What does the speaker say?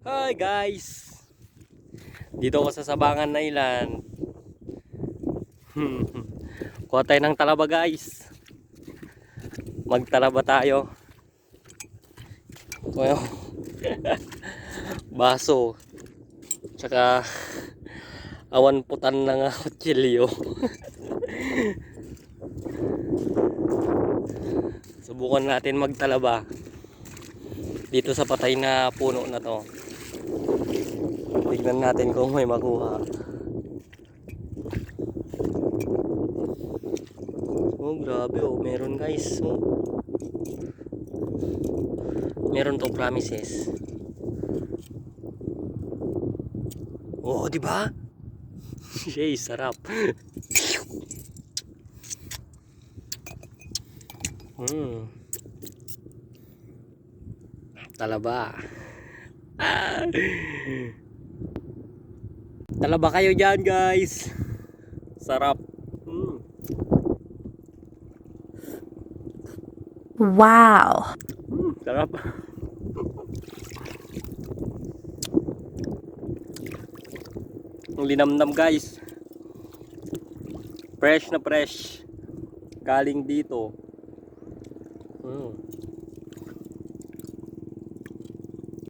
Hi guys! Dito ako sa Sabangan na Island. Kuha tayo ng talaba guys. Magtalaba tayo. Well, baso. Tsaka awan putan ng kutsilyo. Subukan natin magtalaba dito sa patay na puno na to. Tignan natin kung may makuha. Oh, grabe oh. Meron guys. Oh. Meron to, promises. Oh, di ba? Yay, sarap. Talaba. Talaba kayo dyan guys. Sarap. Wow. Sarap. Ang linamnam guys. Fresh na fresh. Galing dito.